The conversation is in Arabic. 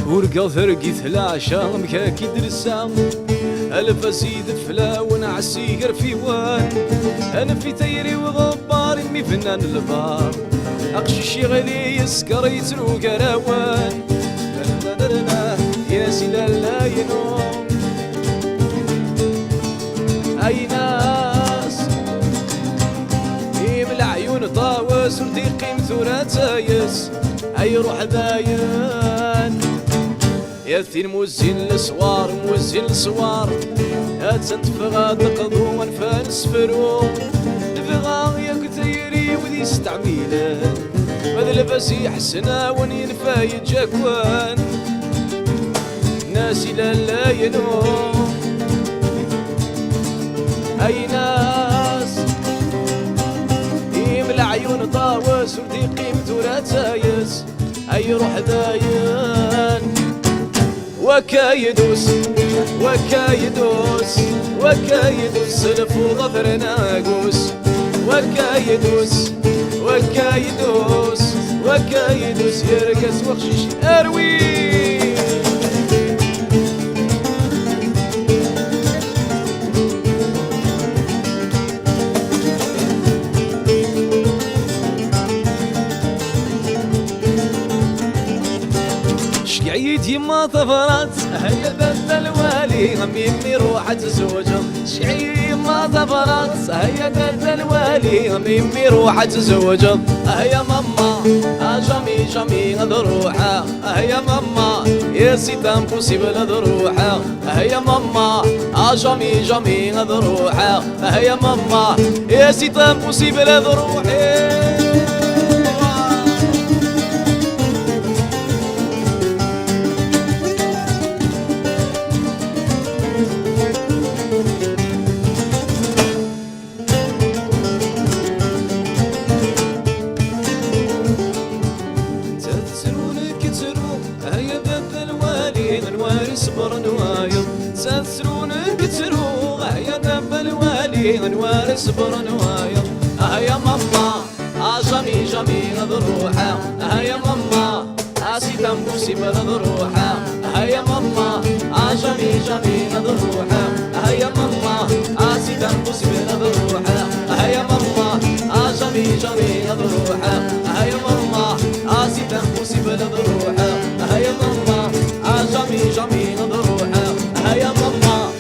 ورقا ثرقيت العشا مكاكي درسام ألف أزيد فلا ونعسي قرفي وان أنا في تيري وغبار مي فنان البار أقشي غلي يسكر يترو قراوان يا سيلا لا ينوم أي ناس يم العيون طاوس وديقي مثورة تايس أي روح باين يا ثين موزين الصوار موزين الصوار تنتفغى تقضو ونفانس فرو نفغى يا كتيري وذي استعميله ماذا لباسي حسنا ونينفا يجاكوان ناسي لا ينوم أي ناس يم العيون طاوس ودي قيمته لا تايس أي روح باين وكايدوس وكايدوس وكايدوس الفو ظفر ناقوس وكايدوس وكايدوس وكايدوس يرقص وخشيش اروي شقعيد يما طفرات هيا ذل الوالي غميمي روحة زوجة شقعيد يما طفرات هيا ذل الوالي غميمي روحة زوجة هيا ماما جمي جمي ذروحة هيا ماما يا سيتا امبوسيبل ذروحة هيا ماما جمي جمي ذروحة هيا ماما يا سيتا امبوسيبل ذروحة صبر نوايا تسرون كترو يا دب الوالي نوار صبر نوايا يا ماما جمي جمي ذروحة يا ماما سيدا موسي بلا ذروحة يا ماما جمي جمي ذروحة يا ماما سيدا موسي بلا ذروحة يا ماما جمي جمي ذروحة يا ماما سيدا موسي بلا ذروحة يا ماما جمي جمي نضروحه هيا ماما.